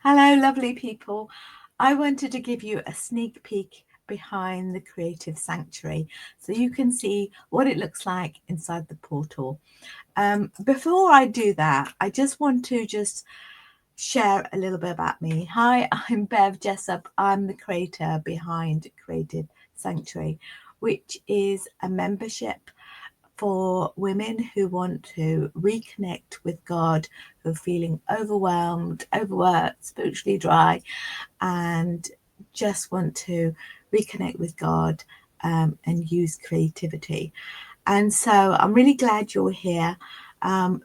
Hello, lovely people. I wanted to give you a sneak peek behind the Creative Sanctuary so you can see what it looks like inside the portal. Before I do that, I just want to share a little bit about me. Hi, I'm Bev Jessup. I'm the creator behind Creative Sanctuary, which is a membership for women who want to reconnect with God, who are feeling overwhelmed, overworked, spiritually dry, and just want to reconnect with God and use creativity. And so I'm really glad you're here.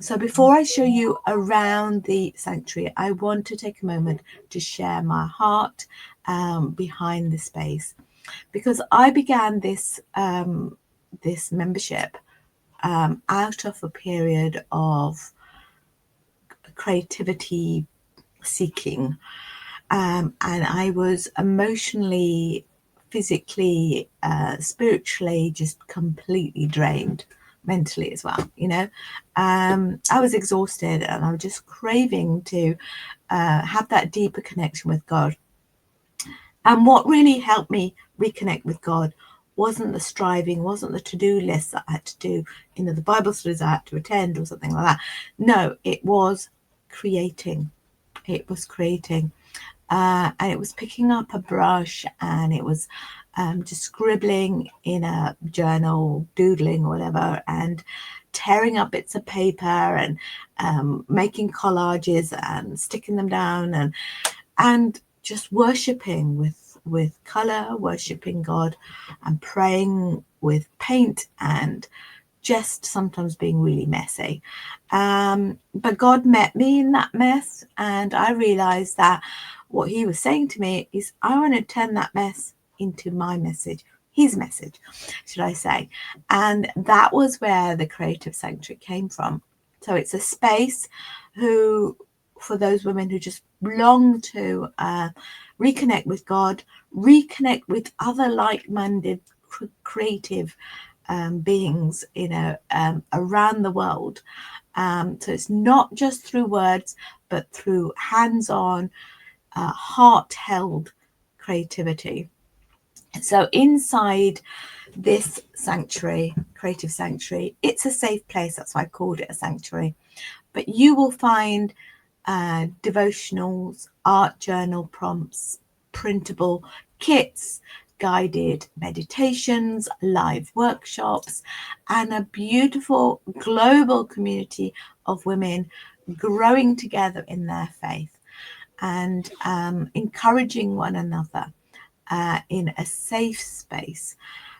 So before I show you around the sanctuary, I want to take a moment to share my heart behind the space, because I began this membership out of a period of creativity seeking. And I was emotionally, physically, spiritually just completely drained, mentally as well. I was exhausted and I was just craving to have that deeper connection with God. And what really helped me reconnect with God wasn't the striving, wasn't the to-do list that I had to do, the Bible studies I had to attend or something like that. No, it was creating. It was creating. And it was picking up a brush, and it was just scribbling in a journal, doodling or whatever, and tearing up bits of paper and making collages and sticking them down, and just worshipping with color, worshipping God, and praying with paint, and just sometimes being really messy. But God met me in that mess, and I realized that what he was saying to me is, I want to turn that mess into my message, his message, should I say. And that was where the Creative Sanctuary came from. So it's a space for those women who just long to reconnect with God, reconnect with other like-minded creative beings, around the world. So it's not just through words, but through hands-on, heart-held creativity. So inside this sanctuary, Creative Sanctuary, it's a safe place. That's why I called it a sanctuary. But you will find devotionals, art journal prompts, printable kits, guided meditations, live workshops, and a beautiful global community of women growing together in their faith and encouraging one another in a safe space.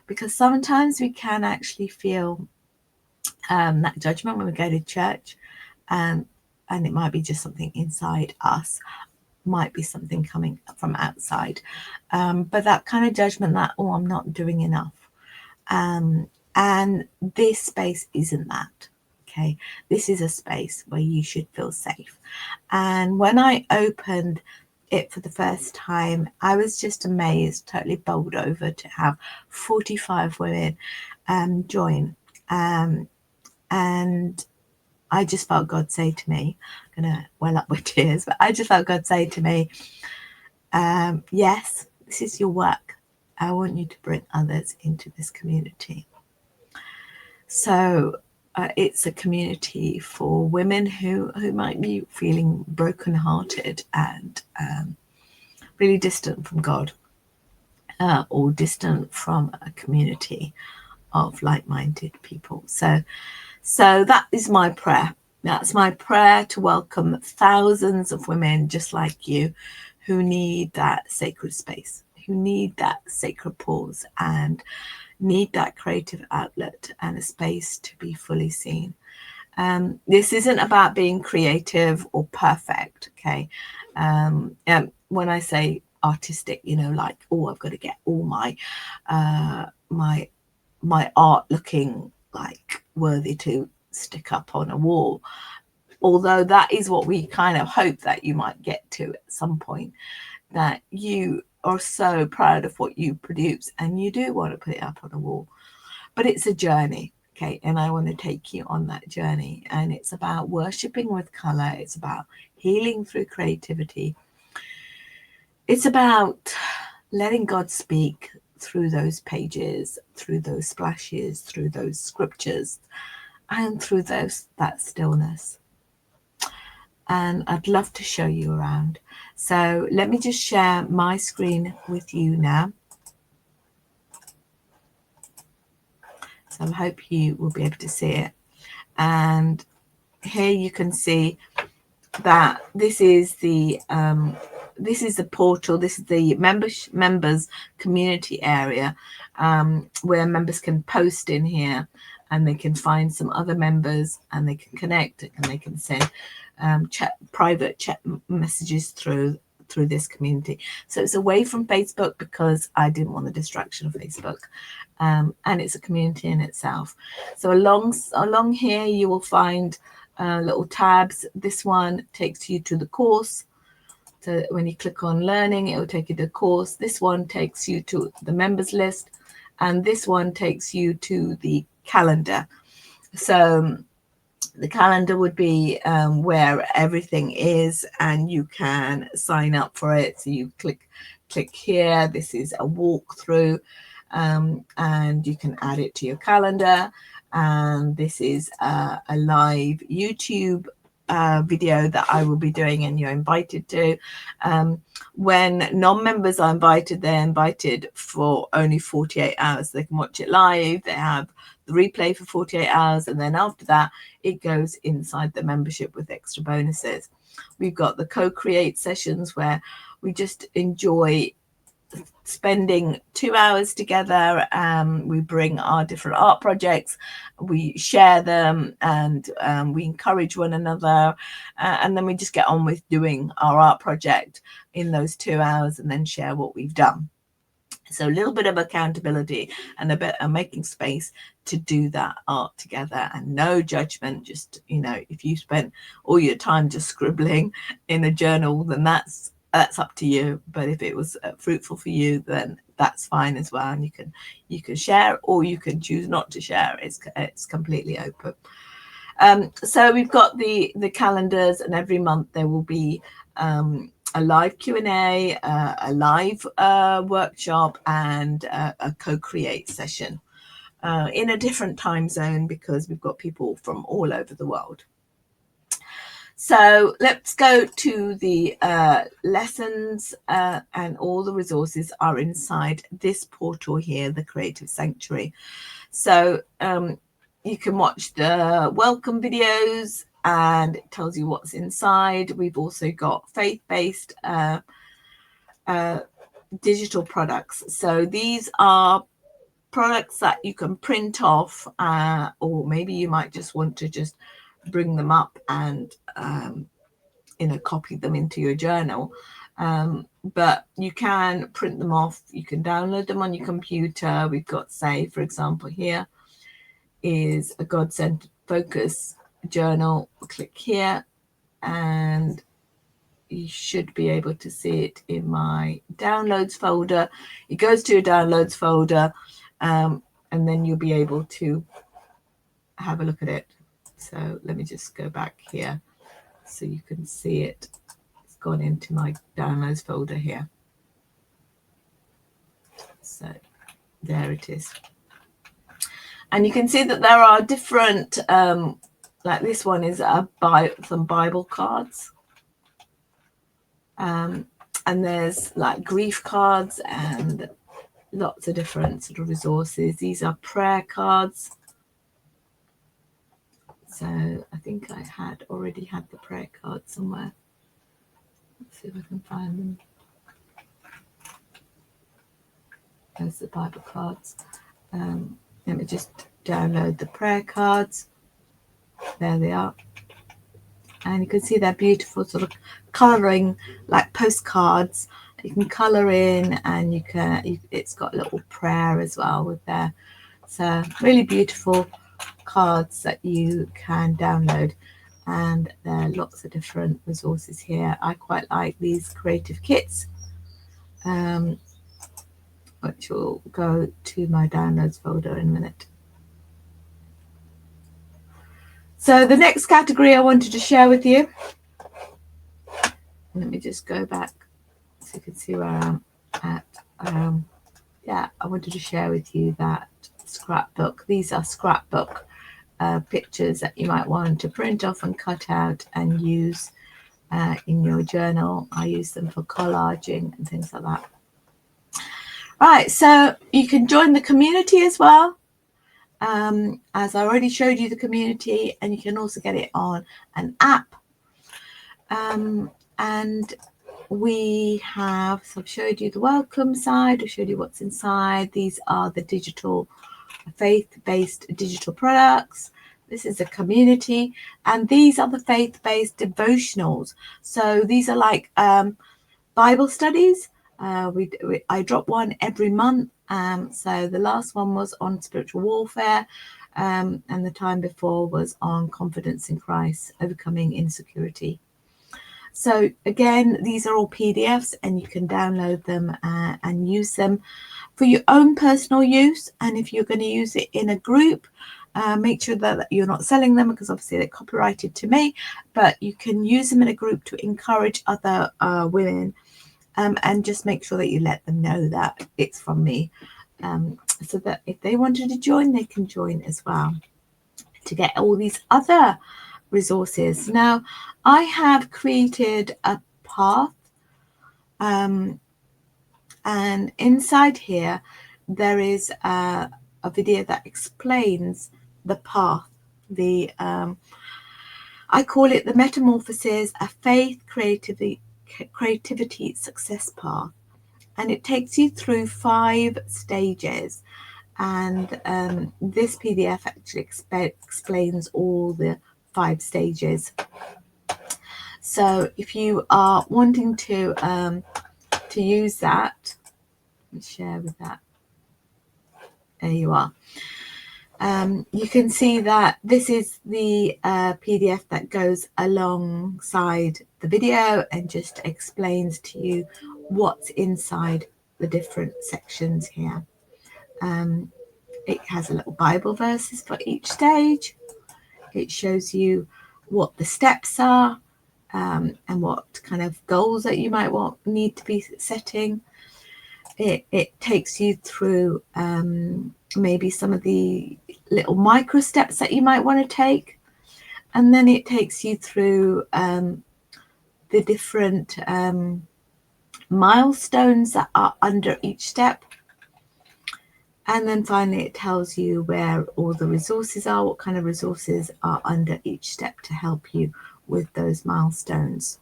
Because sometimes we can actually feel that judgment when we go to church, and it might be just something inside us, might be something coming from outside, but that kind of judgment that, oh, I'm not doing enough, and this space isn't that. Okay, this is a space where you should feel safe. And when I opened it for the first time, I was just amazed, totally bowled over to have 45 women join, and I just felt God say to me, I'm going to well up with tears, but I just felt God say to me, yes, this is your work. I want you to bring others into this community. So it's a community for women who might be feeling brokenhearted and really distant from God, or distant from a community of like-minded people. So that is my prayer. That's my prayer, to welcome thousands of women just like you who need that sacred space, who need that sacred pause, and need that creative outlet and a space to be fully seen. This isn't about being creative or perfect, okay? When I say artistic, like, oh, I've got to get all my art looking like worthy to stick up on a wall, although that is what we kind of hope that you might get to at some point, that you are so proud of what you produce and you do want to put it up on a wall. But it's a journey, okay? And I want to take you on that journey. And it's about worshipping with color. It's about healing through creativity. It's about letting God speak through those pages, through those splashes, through those scriptures, and through that stillness. And I'd love to show you around. So let me just share my screen with you now. So I hope you will be able to see it. And here you can see that this is the portal. This is the members community area, where members can post in here, and they can find some other members, and they can connect, and they can send private chat messages through this community. So it's away from Facebook because I didn't want the distraction of Facebook, and it's a community in itself. So along here you will find little tabs. This one takes you to the course. So when you click on learning, it will take you to the course. This one takes you to the members list, and this one takes you to the calendar. So the calendar would be where everything is, and you can sign up for it. So you click here. This is a walkthrough, and you can add it to your calendar. And this is a live YouTube video that I will be doing, and you're invited to. When non-members are invited, they're invited for only 48 hours. They can watch it live. They have the replay for 48 hours, and then after that it goes inside the membership with extra bonuses. We've got the co-create sessions where we just enjoy spending 2 hours together. We bring our different art projects, we share them, and we encourage one another, and then we just get on with doing our art project in those 2 hours, and then share what we've done. So a little bit of accountability, and a bit of making space to do that art together, and no judgment. Just, if you spent all your time just scribbling in a journal, then that's up to you. But if it was fruitful for you, then that's fine as well. And you can share, or you can choose not to share. It's completely open. So we've got the calendars, and every month there will be a live Q&A, a live workshop, and a co-create session in a different time zone, because we've got people from all over the world. So let's go to the lessons, and all the resources are inside this portal here, the Creative Sanctuary. So you can watch the welcome videos, and it tells you what's inside. We've also got faith-based digital products. So these are products that you can print off, or maybe you might just want to just bring them up and copy them into your journal. But you can print them off, you can download them on your computer. We've got, say, for example, here is a God-centered focus journal. Click here, and you should be able to see it in my downloads folder. It goes to your downloads folder, and then you'll be able to have a look at it. So let me just go back here so you can see it. It's gone into my downloads folder here. So there it is. And you can see that there are different, like this one is some Bible cards. And there's like grief cards and lots of different sort of resources. These are prayer cards. So I think I already had the prayer cards somewhere. Let's see if I can find them. There's the Bible cards. Let me just download the prayer cards. There they are. And you can see they're beautiful, sort of colouring like postcards. You can colour in, and it's got a little prayer as well with there. So really beautiful cards that you can download, and there are lots of different resources here. I quite like these creative kits, which will go to my downloads folder in a minute. So the next category I wanted to share with you, let me just go back so So you can see where I'm at. Yeah, I wanted to share with you that scrapbook. These are scrapbook pictures that you might want to print off and cut out and use in your journal. I use them for collaging and things like that. Right, so you can join the community as well. As I already showed you the community, and you can also get it on an app. And we have, so I've showed you the welcome side, I've showed you what's inside. These are the digital, faith-based digital products. This is a community, and these are the faith-based devotionals. So these are like Bible studies. I drop one every month. So the last one was on spiritual warfare, and the time before was on confidence in Christ, overcoming insecurity. So again, these are all PDFs, and you can download them and use them for your own personal use. And if you're going to use it in a group, make sure that you're not selling them, because obviously they're copyrighted to me, but you can use them in a group to encourage other women, and just make sure that you let them know that it's from me, so that if they wanted to join, they can join as well, to get all these other resources. Now, I have created a path, and inside here there is a video that explains the path. I call it the Metamorphosis, a faith, creativity, success path, and it takes you through 5 stages. And this PDF actually explains all the 5 stages. So if you are wanting to use that, let me share with that. There you are. You can see that this is the PDF that goes alongside the video and just explains to you what's inside the different sections here. It has a little Bible verses for each stage. It shows you what the steps are, and what kind of goals that you might need to be setting. It takes you through maybe some of the little micro steps that you might want to take, and then it takes you through the different milestones that are under each step. And then finally it tells you where all the resources are, what kind of resources are under each step to help you with those milestones.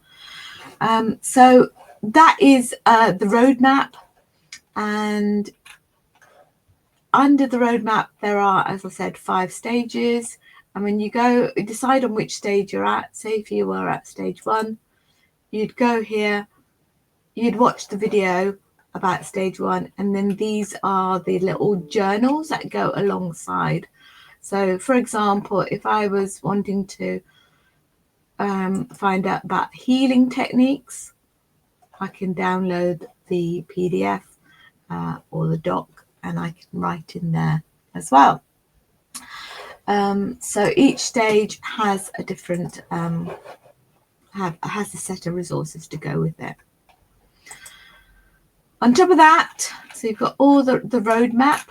So that is the roadmap. And under the roadmap there are, as I said, 5 stages. And when you decide on which stage you're at, say if you were at stage 1, you'd go here, you'd watch the video about stage 1, and then these are the little journals that go alongside. So for example, if I was wanting to find out about healing techniques, I can download the PDF or the doc, and I can write in there as well. So each stage has a different has a set of resources to go with it. On top of that, so you've got all the roadmap.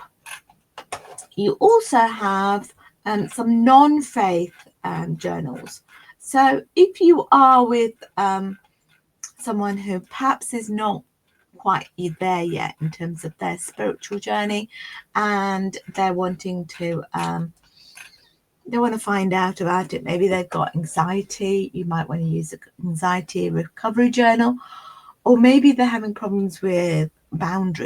You also have some non-faith journals. So if you are with someone who perhaps is not quite there yet in terms of their spiritual journey, and they're wanting to they want to find out about it, maybe they've got anxiety, you might want to use an anxiety recovery journal. Or maybe they're having problems with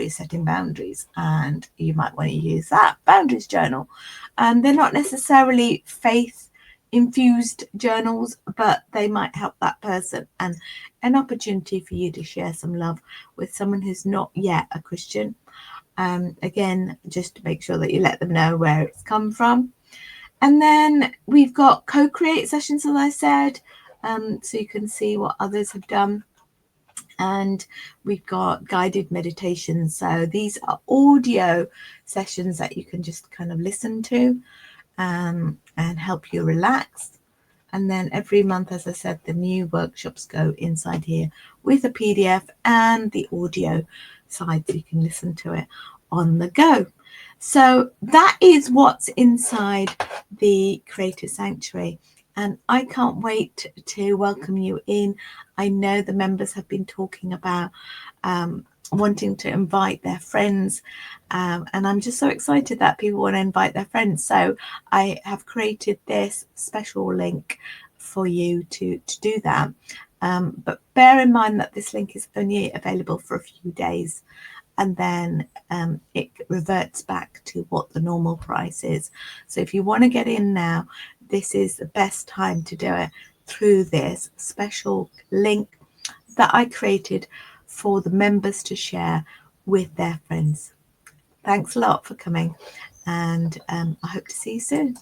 setting boundaries, and you might want to use that boundaries journal. And they're not necessarily faith infused journals, but they might help that person, and an opportunity for you to share some love with someone who's not yet a Christian. Again, just to make sure that you let them know where it's come from. And then we've got co-create sessions, as I said, so you can see what others have done. And we've got guided meditations. So these are audio sessions that you can just kind of listen to and help you relax. And then every month, as I said, the new workshops go inside here with a PDF and the audio side, so you can listen to it on the go. So that is what's inside the Creator Sanctuary. And I can't wait to welcome you in. I know the members have been talking about wanting to invite their friends, and I'm just so excited that people want to invite their friends. So I have created this special link for you to do that, but bear in mind that this link is only available for a few days, and then it reverts back to what the normal price is. So if you want to get in now, this is the best time to do it through this special link that I created for the members to share with their friends. Thanks a lot for coming, and I hope to see you soon.